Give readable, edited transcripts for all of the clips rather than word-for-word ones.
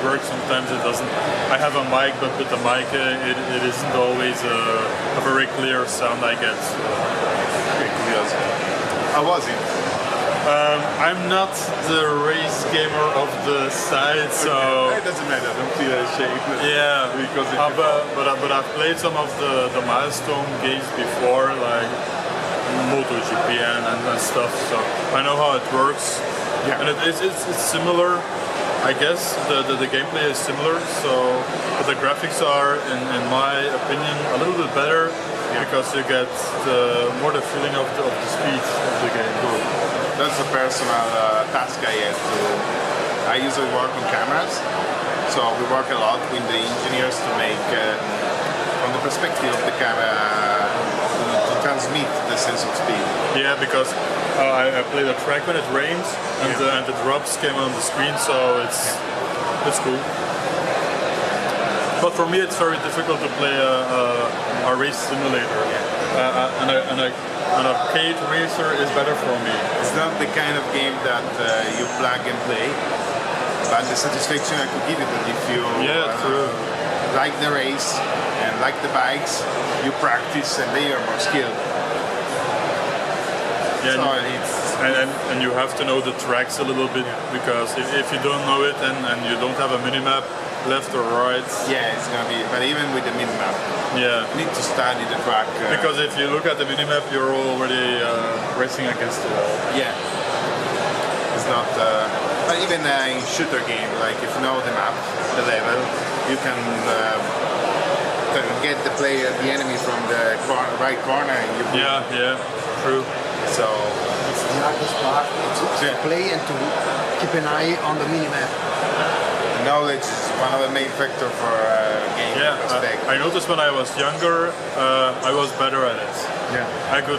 works, sometimes it doesn't. I have a mic, but with the mic it isn't always a very clear sound I get. How was it? I'm not the race gamer of the side, so it doesn't matter. Don't feel ashamed. yeah. Because but I've played some of the milestone games before, like MotoGP and stuff. So I know how it works. Yeah. And it's similar. I guess the gameplay is similar. So but the graphics are, in my opinion, a little bit better. Because you get more the feeling of the speed of the game. Cool. That's a personal task I had to. I usually work on cameras, so we work a lot with the engineers to make, from the perspective of the camera, to transmit the sense of speed. Yeah, because I play the track when it rains, and the drops came on the screen, so it's cool. But for me, it's very difficult to play a race simulator. An arcade racer is better for me. It's not the kind of game that you plug and play, but the satisfaction I could give it that if you like the race and like the bikes, you practice and they are more skilled. Yeah, so and you have to know the tracks a little bit, because if you don't know it and you don't have a minimap, left or right. Yeah, it's gonna be, but even with the minimap, you need to study the track. Because if you look at the minimap, you're already racing against the wall. Yeah. It's not, but even in shooter game, like if you know the map, the level, you can get the player, the enemy from the right corner and you true. So it's the hardest part to play and to keep an eye on the minimap. Knowledge is one of the main factors for game aspect. I noticed when I was younger, I was better at it. Yeah. I could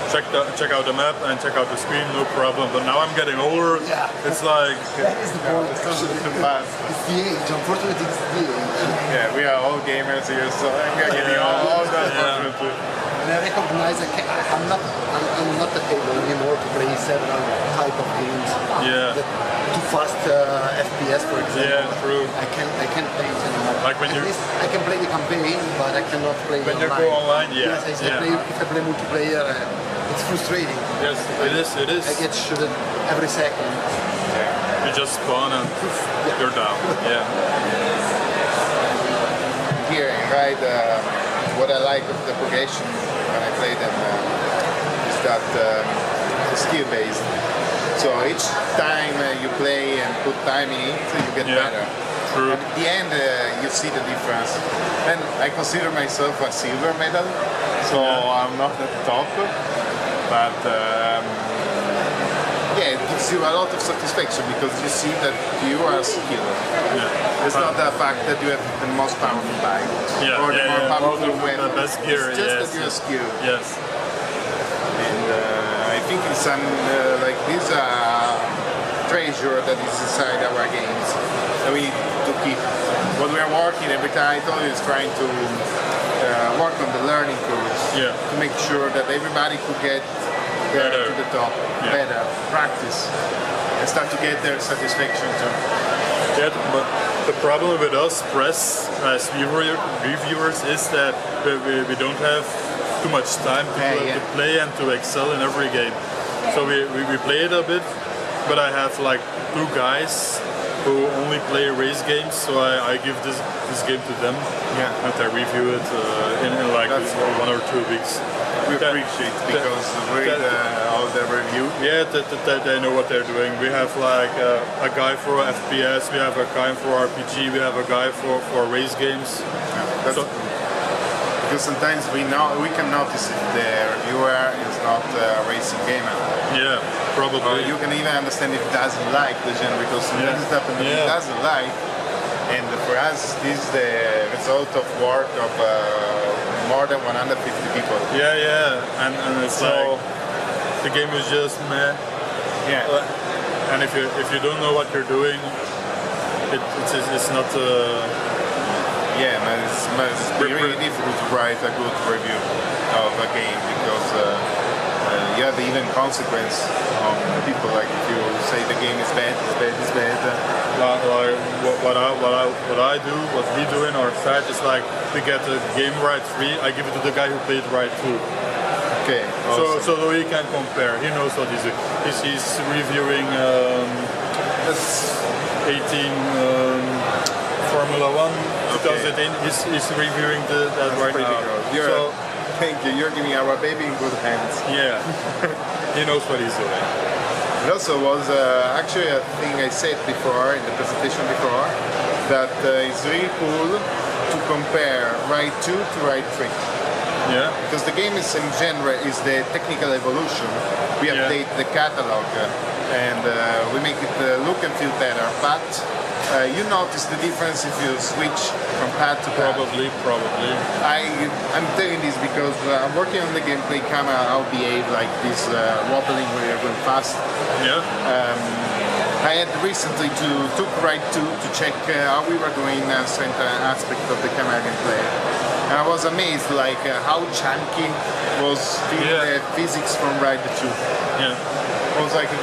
check out the map and check out the screen, no problem. But now I'm getting older. Yeah. It's like that is the point. It's too fast. It's the age. Unfortunately, it's the age. Yeah, we are all gamers here, so we are getting all that. Unfortunately. And I recognize I'm not able anymore to play several type of games. Yeah. Too fast FPS, for example. Yeah, true. I can't play it anymore. Like when At least I can play the campaign, but I cannot play when online. you go online. Yeah. Yes, if I play multiplayer, it's frustrating. Yes, it is. I get shot every second. You just spawn and poof, you're down. Yeah. Here, right, what I like of the progression when I play them is that it's skill-based. So each time you play and put time in it, you get better. True. And at the end, you see the difference. Then I consider myself a silver medal, so I'm not at the top, but it gives you a lot of satisfaction because you see that you are skilled. Yeah. It's not the fact that you have the most powerful bike or the more powerful weapon. The best gear. It's just that you are skilled. Yes. And I think it's like this treasure that is inside our games that we need to keep. What we are working every time, I told you, is trying to work on the learning curves to make sure that everybody could get there to the top, better, practice, and start to get their satisfaction too. Yeah, but the problem with us, press, as reviewers, is that we don't have too much time to play and to excel in every game. So we play it a bit, but I have like 2 guys who only play race games, so I give this game to them and I review it in like 1 or 2 weeks. We appreciate because we read all the review. Yeah, that they know what they're doing. We have like a guy for FPS, we have a guy for RPG, we have a guy for race games. Because sometimes we can notice if the reviewer is not a racing gamer. Yeah, probably. Or you can even understand if he doesn't like the genre, because sometimes it happens that he doesn't like. And for us, this is the result of work of more than 150 people. Yeah, and it's so, like the game is just meh. Yeah. And if you don't know what you're doing, it's not. Yeah, man, it's really difficult to write a good review of a game because you have even consequence on people. Like if you say the game is bad, it's bad, it's bad. Like what I do, what we do in our site is like we get the game right free. I give it to the guy who played right too. Okay. So he can compare. He knows what he's doing. He's reviewing 18 Formula 1 2018. He's reviewing that right now. Thank you. You're giving our baby in good hands. Yeah. He knows what he's doing. It also was actually a thing I said before in the presentation before, that it's really cool to compare Ride 2 to Ride 3. Yeah. Because the game is in general is the technical evolution. We update the catalog and we make it look and feel better. But you notice the difference if you switch from pad to pad. Probably. I'm telling this because I'm working on the gameplay camera. I'll behave like this wobbling when you're going fast. Yeah. I had recently took Ride 2 to check how we were doing certain aspect of the camera gameplay. And I was amazed like how chunky was the physics from Ride 2. Yeah. I was like, in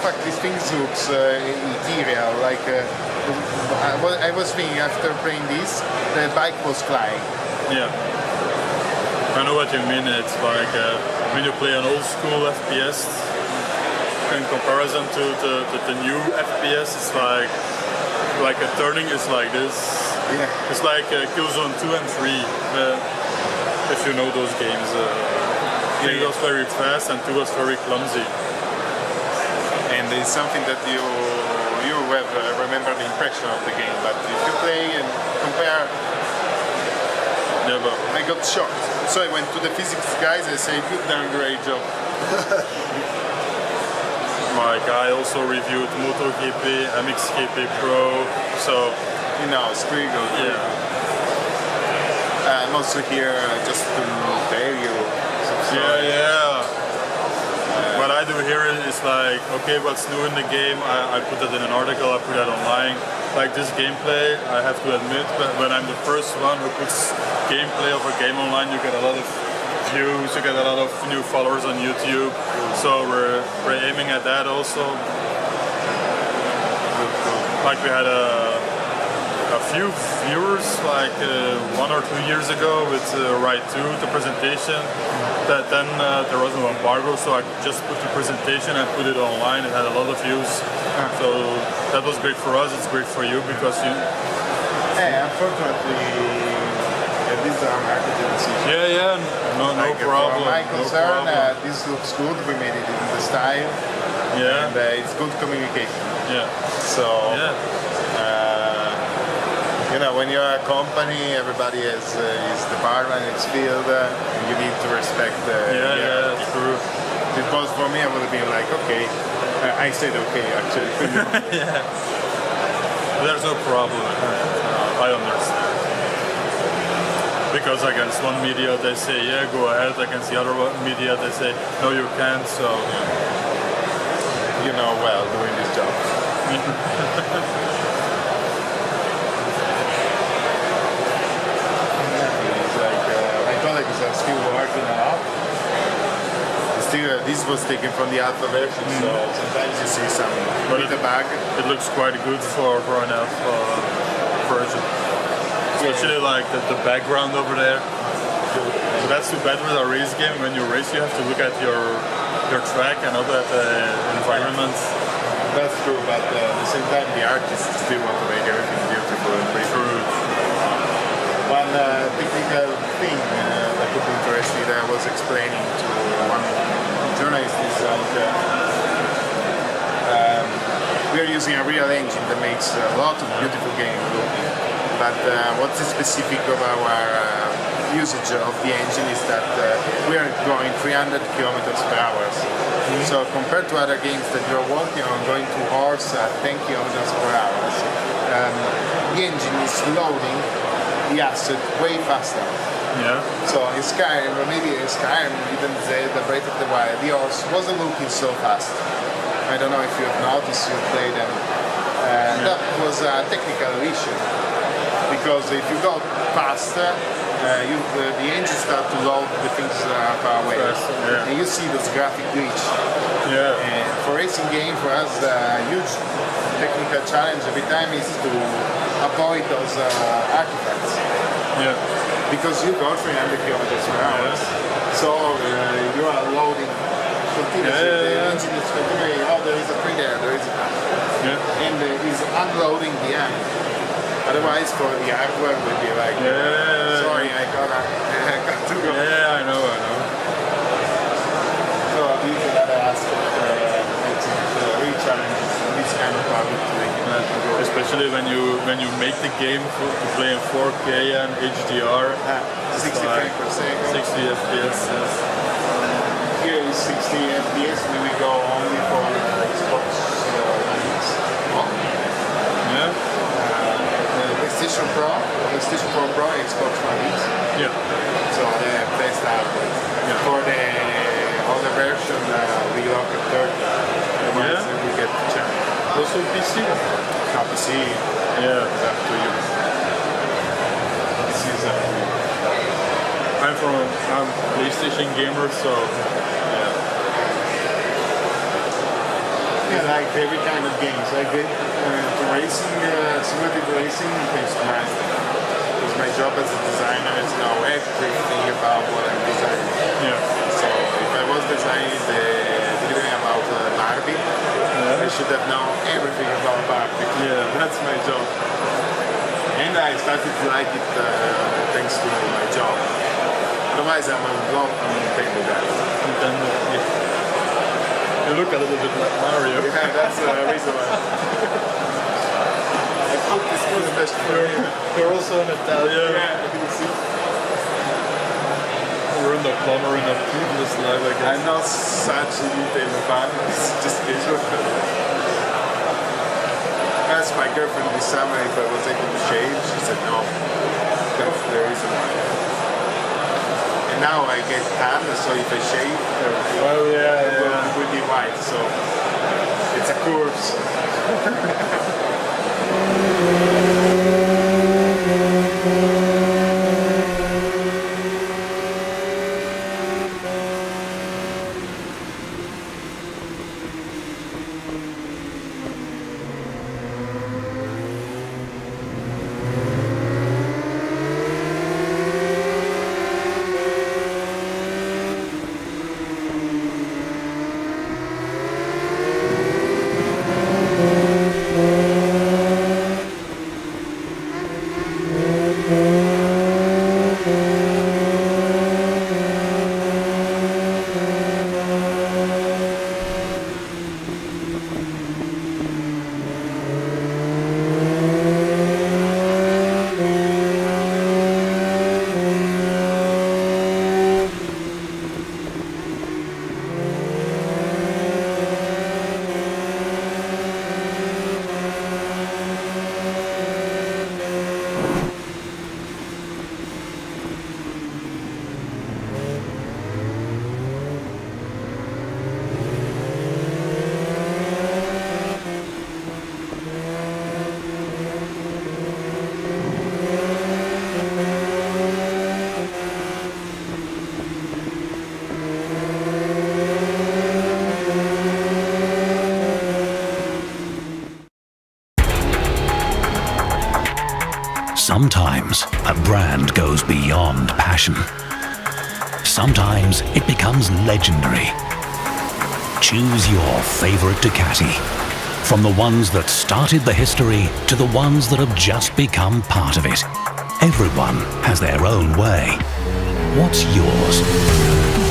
fact, this thing looks ethereal. Like I was thinking after playing this, the bike was flying. Yeah. I know what you mean. It's like when you play an old school FPS in comparison to the new FPS, it's like a turning is like this. Yeah. It's like Killzone 2 and 3. If you know those games, 3 was very fast and 2 was very clumsy. And it's something that you have remember the impression of the game, but if you play and compare, Never. I got shocked. So I went to the physics guys and said, you've done a great job. Like I also reviewed MotoGP, MXGP Pro, so You know, it's pretty good. yeah. I'm also here just to tell you. Yeah. What I do here is like, okay, what's new in the game, I put it in an article, I put that online. Like this gameplay, I have to admit, but when I'm the first one who puts gameplay of a game online, you get a lot of views, you get a lot of new followers on YouTube. So we're aiming at that also. Like we had a few viewers like 1 or 2 years ago with Ride 2, the presentation. That then there was no embargo, so I just put the presentation and put it online. It had a lot of views, so that was great for us. It's great for you because you. Yeah, unfortunately, these are marketing decisions. Yeah, no problem. For my concern, no problem. this looks good. We made it in the style. Yeah. And it's good communication. Yeah. So. Yeah. You know, when you're a company, everybody has his department, its field, you need to respect Yeah, that's true. Because for me, I would have been like, okay, I said okay, actually. Yeah. There's no problem. I understand. Because against one media they say, yeah, go ahead. Against the other media they say, no, you can't. So, you know, well, doing this job. Are still working a lot. This was taken from the alpha version, so sometimes you see some little bug. It looks quite good for an alpha version. Especially like the background over there. So that's too bad with a race game. When you race, you have to look at your track and not at the environment. That's true, but at the same time, the artists still want to make everything beautiful and pretty. True. One technical thing that could be interesting that I was explaining to one journalist is like we are using a real engine that makes a lot of beautiful games, but what's specific of our usage of the engine is that we are going 300 kilometers per hour. So compared to other games that you're walking on going to horse at 10 kilometers per hour, the engine is loading the asset way faster. Yeah. So in Skyrim, or maybe in Skyrim, even the Breath of the Wild, the horse wasn't looking so fast. I don't know if you've noticed, you played them. That was a technical issue. Because if you go faster, the engine starts to load the things far away, yeah. and you see those graphic glitch. Yeah. And for racing game, for us, the huge technical challenge every time is to avoid those artifacts. Yeah. Because you go 300 kilometers per hour, so you are loading continuously. The engine is continuing, oh, there is a free there, there is a... And is unloading the amp. Otherwise, for the hardware, would be like, sorry, I got to go. Yeah, I know. So these are another aspect really challenges this kind of product to make it go. Especially when you make the game to play in 4K and HDR. 60 frames per second. 60 FPS. Yes. Here is 60 FPS. We will go only for Xbox One X. Yeah. PlayStation Pro, Xbox One X. Yeah. So the best hardware. Yeah. For the other version, we lock at 30. Otherwise, we get the channel. Also PC. Not PC. Yeah. It's up to you. This is up to you. I'm PlayStation gamer, so I like every kind of games. I get to racing, simulated racing, thanks to because my job as a designer is know everything about what I'm designing. Yeah. So if I was designing the video about Barbie, I should have known everything about Barbie. Yeah. That's my job. And I started to like it thanks to my job. Otherwise, I'm a vlog on Nintendo guy. Nintendo. Yeah. You look a little bit like Mario. Yeah, that's the reason why. I put this mustache for you. You're also an Italian. Yeah, you can see. You're in the plumber in a previous life, I guess. I'm not such a Nintendo fan, it's just visual. I asked my girlfriend this summer if I was able to shave. She said no. That's the reason why. And now I get tan, so if I shave, it will be white. So it's a course. Sometimes a brand goes beyond passion. Sometimes it becomes legendary. Choose your favorite Ducati. From the ones that started the history to the ones that have just become part of it. Everyone has their own way. What's yours?